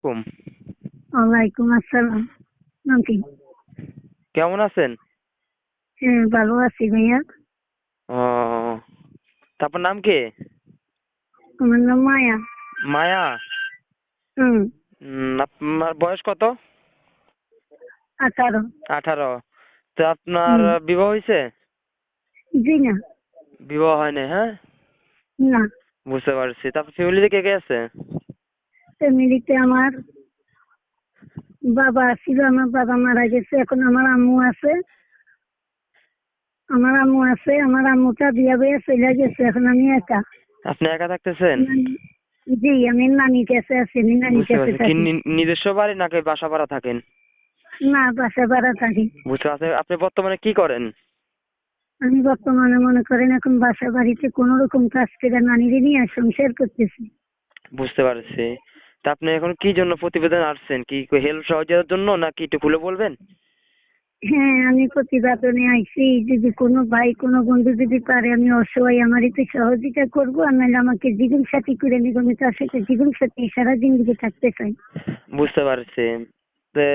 আলাইকুম। ওয়ালাইকুম আসসালাম। নাম কি? কেমন আছেন? হ্যাঁ, ভালো আছি ভাইয়া। ও, তারপর নাম কি? আমার নাম মায়া। মায়া। হুম। আপনার বয়স কত? 18। 18। তো আপনার হুম। বিবাহ হয়েছে? জি না। বিবাহ হয়নি, হ্যাঁ? না। বুঝতে পারছি। তারপর ফ্যামিলিতে কে কে আছে? ফ্যামিলিতে আমার বাবা ছিল, আমার বাবা মারা গেছে। এখন আমার আম্মুটা বিয়া বইয়া চলে গেছে। এখন আমি একা। আপনি একা থাকতেছেন? জি, আমি নানির কাছে আছি, আমি নানির বুঝতে কাছে পারছি। কি থাকি। নিজস্ব বাড়ি নাকি বাসা ভাড়া থাকেন? না, বাসা ভাড়া থাকি। বুঝতে পারছি। আপনি বর্তমানে কি করেন? আমি বর্তমানে মনে করেন এখন বাসা বাড়িতে কোন রকম কাজ করে নানিরে নিয়ে সংসার করতেছি। বুঝতে পারছি। তা আপনি এখন কি জন্য প্রতিবেদন আসছেন? কি হেল্প সহযোগিতার জন্য নাকি একটু খুলে বলবেন? হ্যাঁ, আমি প্রতিবেদনে আইছি। যদি কোনো ভাই কোনো বন্ধু যদি পারে, আমি অসহায়, আমার একটু সহযোগিতা করবো। আর নাহলে আমাকে জীবন সাথী করে নিব। আমি তার সাথে জীবন সাথী সারা জিন্দগি থাকতে চাই। বুঝতে পারছি। তে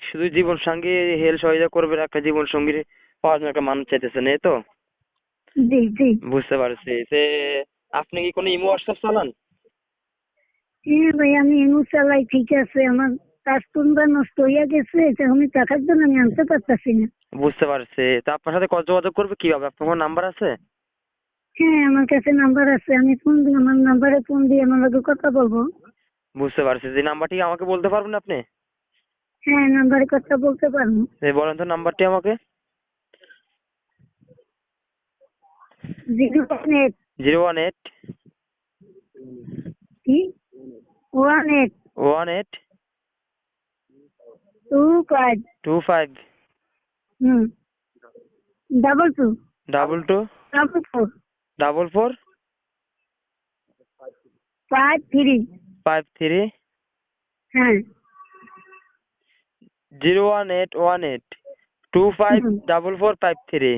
শুধু জীবন সঙ্গী হেল্প সহযোগিতা করবে, একটা জীবন সঙ্গী পাওয়ার জন্য একটা মানুষ চাইতেছেন, এই তো? জি জি। বুঝতে পারছি। আপনি কি কোনো ইমো হোয়াটসঅ্যাপ চালান? হ্যাঁ ভাই, আমি এমনি চালাই, ঠিক আছে। আমার কাজ টুনবা নষ্ট হইয়া গেছে, এটা আমি টাকার জন্য আমি আনতে পারতাছি না। বুঝতে পারছি। তা আপনার সাথে যোগাযোগ করবে কিভাবে? আপনার কোনো নাম্বার আছে? হ্যাঁ, আমার কাছে নাম্বার আছে। আমি ফোন দিয়ে, আমার নাম্বারে ফোন দিয়ে আমার লগে কথা বলবো। বুঝতে পারছি। যে নাম্বারটি আমাকে বলতে পারবেন আপনি? হ্যাঁ, নাম্বারে কথা বলতে পারবো। বলেন তো নাম্বারটি আমাকে। 018 018 কি 18 18 25 25 হুম 22 22 4 44 53। 53। হ্যাঁ। 01818 25 হুম, 4453।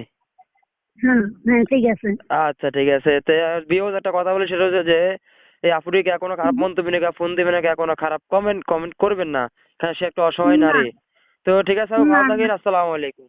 হ্যাঁ হ্যাঁ, ঠিক আছে। আচ্ছা, ঠিক আছে। তো বিহজ একটা কথা বলি, সেটা হচ্ছে যে এই আপুটিকে এখনো খারাপ হুম, মন্তব্য নাকি ফোন দেবে নাকি এখনো খারাপ কমেন্ট কমেন্ট করবেন না, কারণ সে একটা অসহায় না নারী। তো ঠিক আছে, আপু, না ভালো না। থাকেন। আসসালামু আলাইকুম।